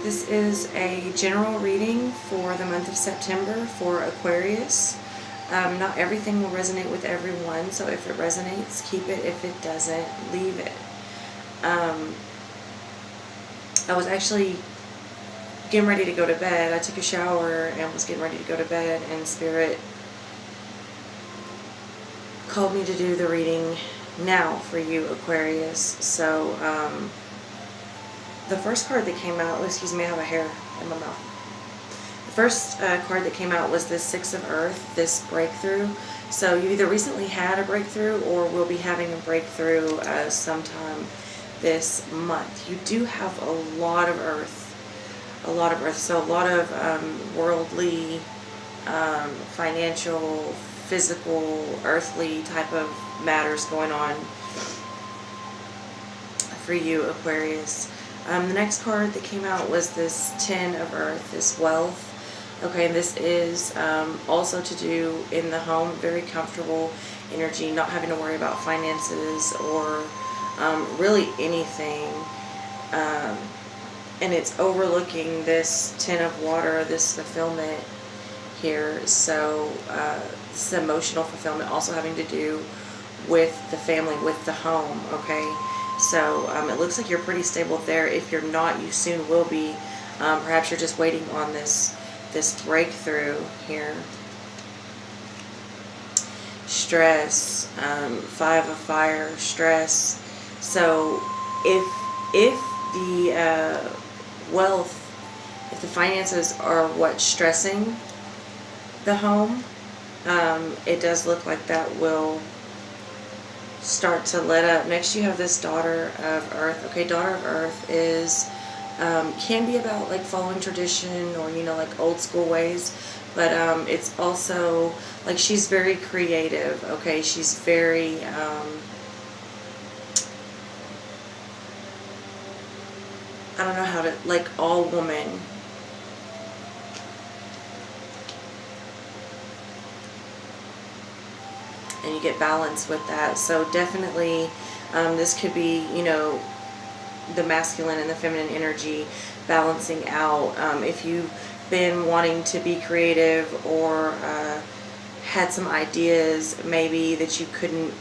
This is a general reading for the month of September for Aquarius. Not everything will resonate with everyone, so if it resonates, keep it. If it doesn't, leave it. I was actually getting ready to go to bed. I took a shower and was getting ready to go to bed, and Spirit called me to do the reading now for you, Aquarius. So, the first card that came out, excuse me, I have a hair in my mouth. The first card that came out was this Six of Earth, this breakthrough. So you either recently had a breakthrough or will be having a breakthrough sometime this month. You do have a lot of Earth. A lot of Earth. So a lot of worldly, financial, physical, earthly type of matters going on for you, Aquarius. The next card that came out was this Ten of Earth, this wealth. Okay, and this is also to do in the home, very comfortable energy, not having to worry about finances or really anything. And it's overlooking this Ten of Water, this fulfillment here. So this is emotional fulfillment, also having to do with the family, with the home, okay? So it looks like you're pretty stable there. If you're not, you soon will be. Perhaps you're just waiting on this breakthrough here. Stress, Five of Fire, stress. So if the wealth, if the finances are what's stressing the home, it does look like that will start to let up. Next you have this Daughter of Earth. Okay, Daughter of Earth is can be about like following tradition or, you know, like old school ways, but it's also like she's very creative. Okay, she's very I don't know how to, like, all woman. And you get balance with that. So definitely this could be, you know, the masculine and the feminine energy balancing out. If you've been wanting to be creative or had some ideas maybe that you couldn't,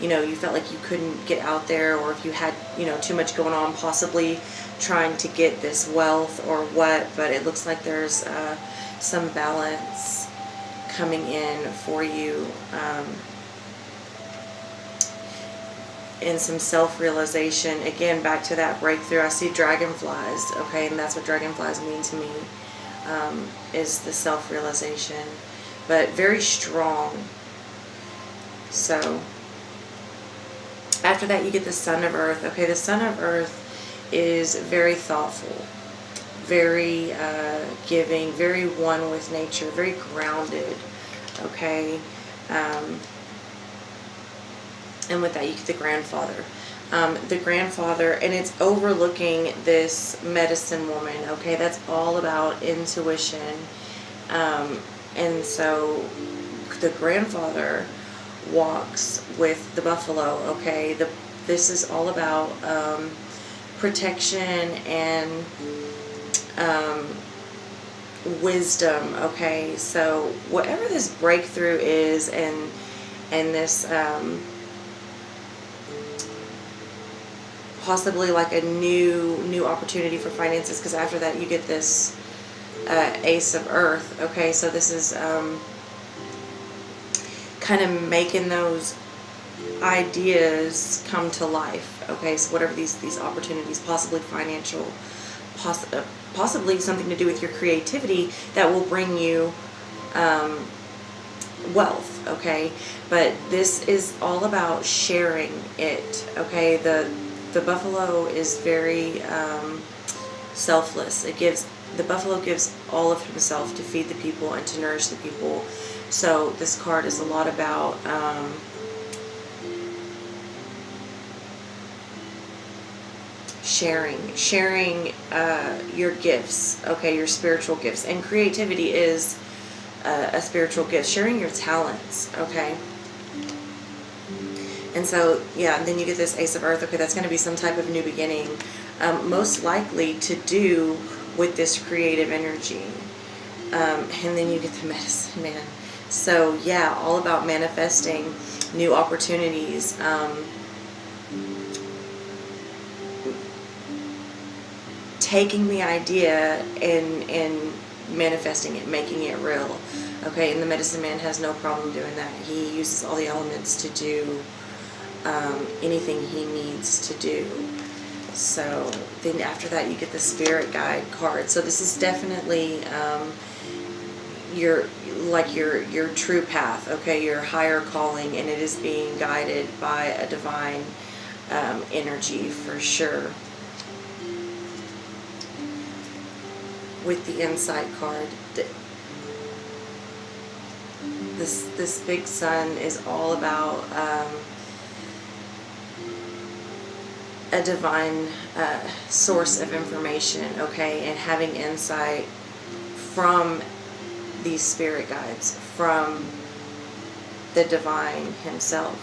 you know, you felt like you couldn't get out there, or if you had, you know, too much going on, possibly trying to get this wealth or what, but it looks like there's some balance coming in for you. And some self-realization. Again, back to that breakthrough, I see dragonflies, okay, and that's what dragonflies mean to me, is the self-realization, but very strong. So after that you get the Sun of Earth. Okay, the Sun of Earth is very thoughtful, very giving, very one with nature, very grounded, okay. And with that you get the Grandfather. The Grandfather, and it's overlooking this medicine woman, okay? That's all about intuition. And so the Grandfather walks with the buffalo, okay? This is all about protection and wisdom, okay? So whatever this breakthrough is, and this possibly like a new opportunity for finances, because after that you get this Ace of Earth, okay? So this is kind of making those ideas come to life, okay? So whatever these opportunities, possibly financial, possibly something to do with your creativity that will bring you wealth, okay? But this is all about sharing it, okay? The buffalo is very selfless. The buffalo gives all of himself to feed the people and to nourish the people. So this card is a lot about sharing your gifts, okay, your spiritual gifts. And creativity is a spiritual gift, sharing your talents, okay? And so, yeah, and then you get this Ace of Earth. Okay, that's going to be some type of new beginning, most likely to do with this creative energy. And then you get the Medicine Man. So yeah, all about manifesting new opportunities. Taking the idea and manifesting it, making it real. Okay, and the Medicine Man has no problem doing that. He uses all the elements to do anything he needs to do. So then after that you get the Spirit Guide card. So this is definitely your true path, okay, your higher calling, and it is being guided by a divine energy for sure. With the Insight card, this big sun is all about a divine source of information, okay, and having insight from these spirit guides, from the divine himself.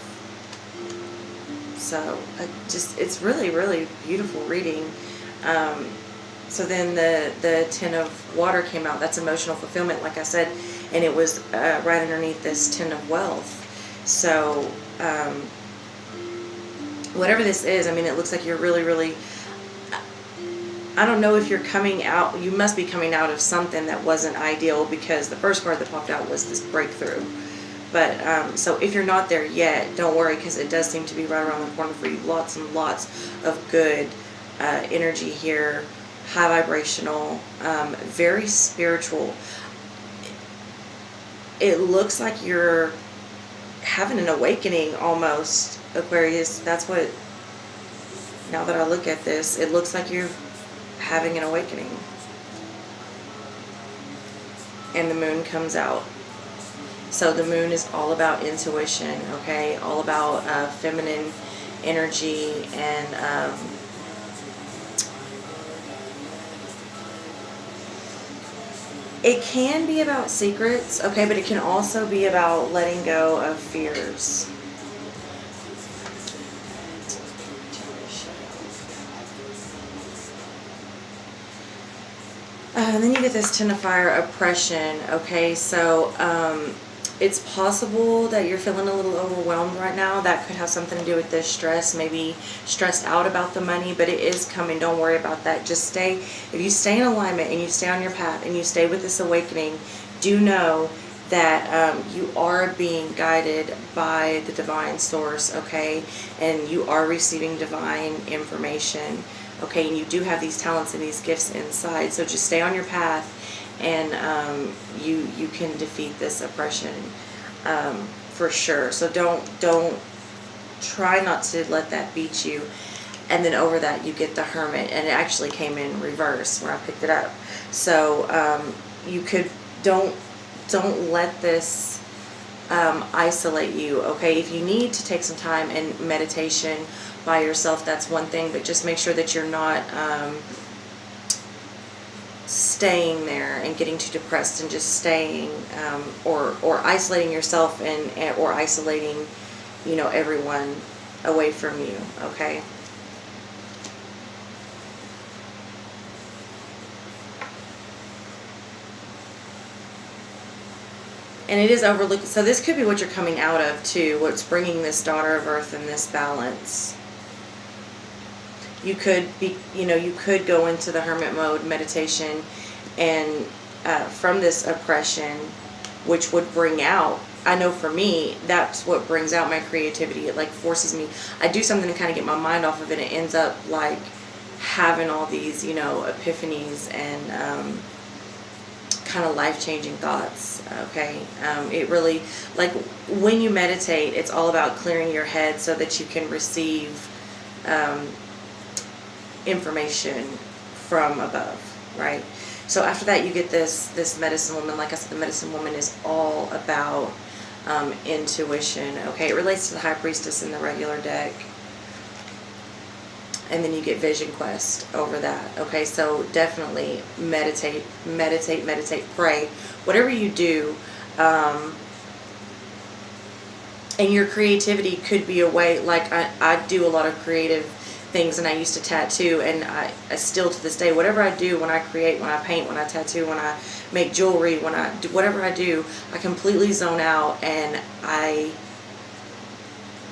So it's really, really beautiful reading. So then the Ten of Water came out. That's emotional fulfillment, like I said, and it was right underneath this Ten of Wealth. So whatever this is, I mean, it looks like you're really, really, I don't know if you're coming out, you must be coming out of something that wasn't ideal, because the first card that popped out was this breakthrough. But so if you're not there yet, don't worry, because it does seem to be right around the corner for you. Lots and lots of good energy here. High vibrational, very spiritual. It looks like you're having an awakening almost, Aquarius. That's what, now that I look at this, it looks like you're having an awakening. And the moon comes out. So the moon is all about intuition, okay? All about feminine energy and it can be about secrets, okay, but it can also be about letting go of fears. And then you get this Ten of Fire, oppression, okay, so it's possible that you're feeling a little overwhelmed right now. That could have something to do with this stress, maybe stressed out about the money, but it is coming. Don't worry about that. Just stay, if you stay in alignment and you stay on your path and you stay with this awakening, do know that you are being guided by the divine source, okay, and you are receiving divine information, okay, and you do have these talents and these gifts inside. So just stay on your path, and you can defeat this oppression for sure. So don't try not to let that beat you. And then over that you get the Hermit, and it actually came in reverse when I picked it up. So you could don't let this isolate you, okay? If you need to take some time in meditation by yourself, that's one thing, but just make sure that you're not staying there and getting too depressed and just staying or isolating yourself and or isolating, you know, everyone away from you, okay? And it is overlooked. So this could be what you're coming out of too, what's bringing this Daughter of Earth and this balance. You could be, you know, you could go into the Hermit mode, meditation, and from this oppression, which would bring out, I know for me, that's what brings out my creativity. It like forces me, I do something to kind of get my mind off of it, and it ends up like having all these, you know, epiphanies and kind of life-changing thoughts, okay? It really, like when you meditate, it's all about clearing your head so that you can receive information from above, right? So after that you get this Medicine Woman. Like I said, the Medicine Woman is all about intuition, okay? It relates to the High Priestess in the regular deck. And then you get Vision Quest over that, okay? So definitely meditate, pray, whatever you do. And your creativity could be a way, like I do a lot of creative things than I used to tattoo, and I still to this day, whatever I do, when I create, when I paint, when I tattoo, when I make jewelry, when I do whatever I do, I completely zone out, and I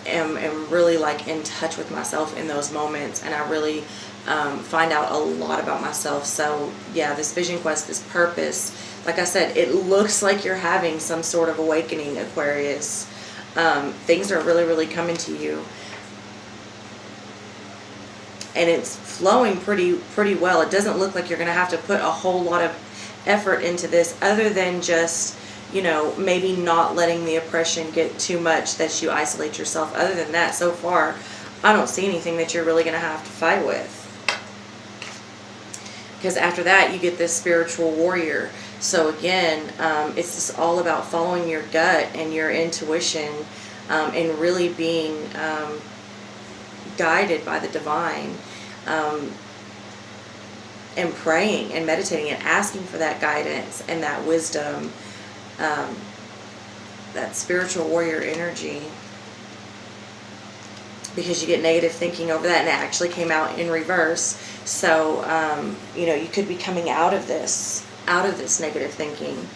am really like in touch with myself in those moments, and I really find out a lot about myself. So yeah, this vision quest, this purpose, like I said, it looks like you're having some sort of awakening, Aquarius. Things are really, really coming to you, and it's flowing pretty well. It doesn't look like you're going to have to put a whole lot of effort into this, other than just, you know, maybe not letting the oppression get too much that you isolate yourself. Other than that, so far, I don't see anything that you're really going to have to fight with. Because after that, you get this spiritual warrior. So again, it's just all about following your gut and your intuition, and really being guided by the divine, and praying and meditating and asking for that guidance and that wisdom, that spiritual warrior energy, because you get negative thinking over that, and it actually came out in reverse. So you know, you could be coming out of this negative thinking,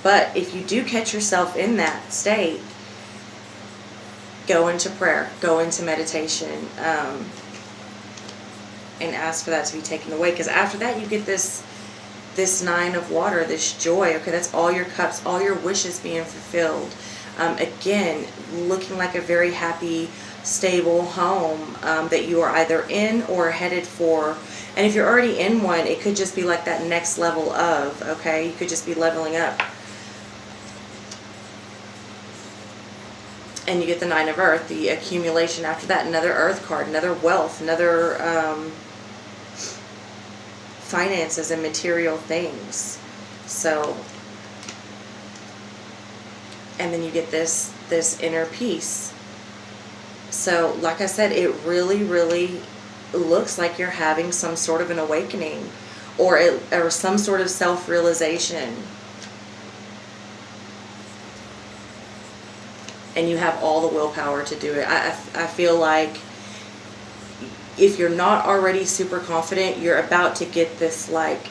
but if you do catch yourself in that state, go into prayer, go into meditation, and ask for that to be taken away. Because after that, you get this Nine of Water, this joy. Okay, that's all your cups, all your wishes being fulfilled. Again, looking like a very happy, stable home that you are either in or headed for. And if you're already in one, it could just be like that next level of, okay, you could just be leveling up. And you get the Nine of Earth, the accumulation after that, another Earth card, another wealth, another finances and material things. So, and then you get this inner peace. So, like I said, it really, really looks like you're having some sort of an awakening, or some sort of self-realization. And you have all the willpower to do it. I feel like if you're not already super confident, you're about to get this like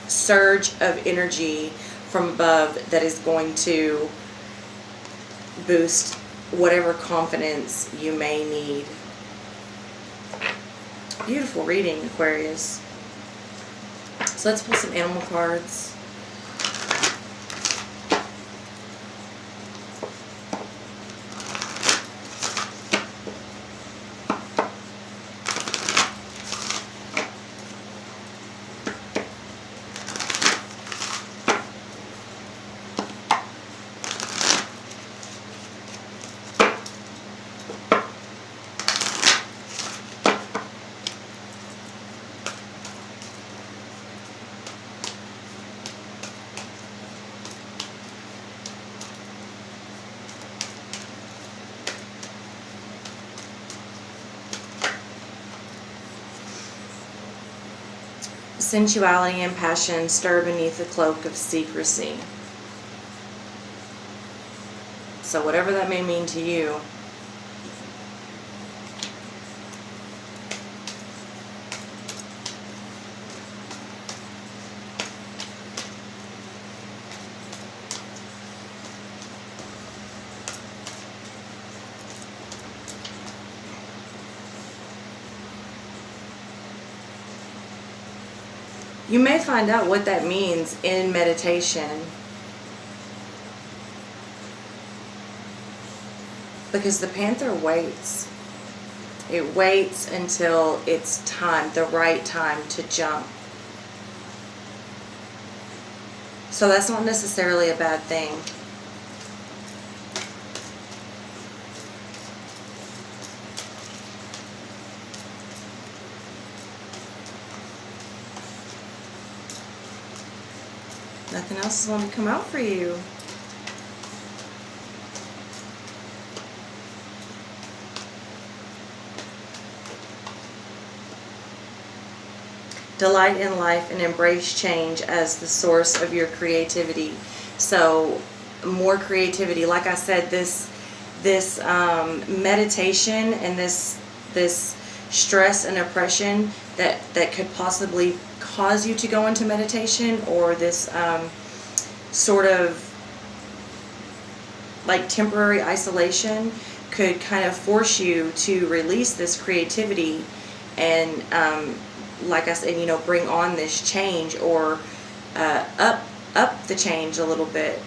surge of energy from above that is going to boost whatever confidence you may need. Beautiful reading, Aquarius. So let's pull some animal cards. Sensuality and passion stir beneath the cloak of secrecy. So whatever that may mean to you. You may find out what that means in meditation, because the Panther waits. It waits until it's time, the right time to jump. So that's not necessarily a bad thing. Nothing else is going to come out for you. Delight in life and embrace change as the source of your creativity. So more creativity. Like I said, this meditation and this stress and oppression that could possibly cause you to go into meditation, or this sort of like temporary isolation could kind of force you to release this creativity and like I said, you know, bring on this change, or up the change a little bit,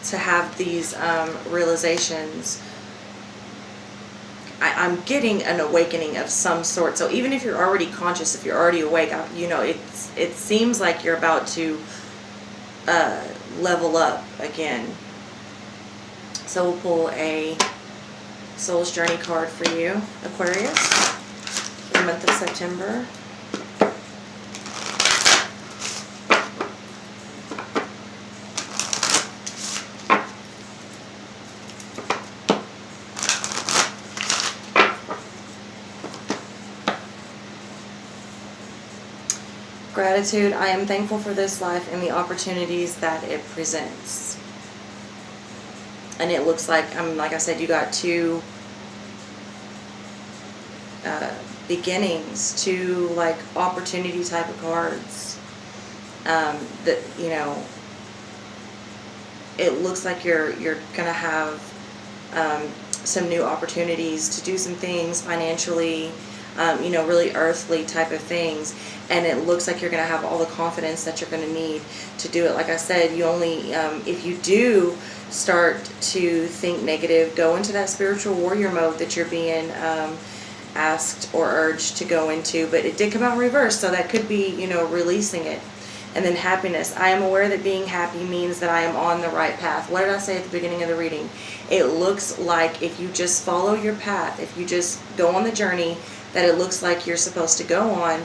to have these realizations. I'm getting an awakening of some sort. So even if you're already conscious, if you're already awake, you know, it seems like you're about to level up again. So we'll pull a Soul's Journey card for you, Aquarius, for the month of September. Gratitude. I am thankful for this life and the opportunities that it presents. And it looks like, like I said, you got two beginnings, two like opportunity type of cards. That, you know, it looks like you're gonna have some new opportunities to do some things financially, you know, really earthly type of things. And it looks like you're going to have all the confidence that you're going to need to do it. Like I said, you only, if you do start to think negative, go into that spiritual warrior mode that you're being asked or urged to go into. But it did come out in reverse, so that could be, you know, releasing it. And then happiness. I am aware that being happy means that I am on the right path. What did I say at the beginning of the reading? It looks like if you just follow your path, if you just go on the journey that it looks like you're supposed to go on,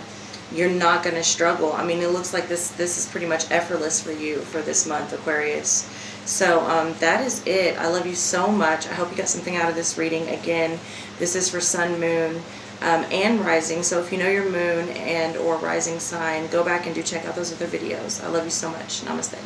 you're not going to struggle. I mean, it looks like this is pretty much effortless for you for this month, Aquarius. So that is it. I love you so much. I hope you got something out of this reading. Again, this is for Sun, Moon, and Rising. So if you know your Moon and or Rising sign, go back and do check out those other videos. I love you so much. Namaste.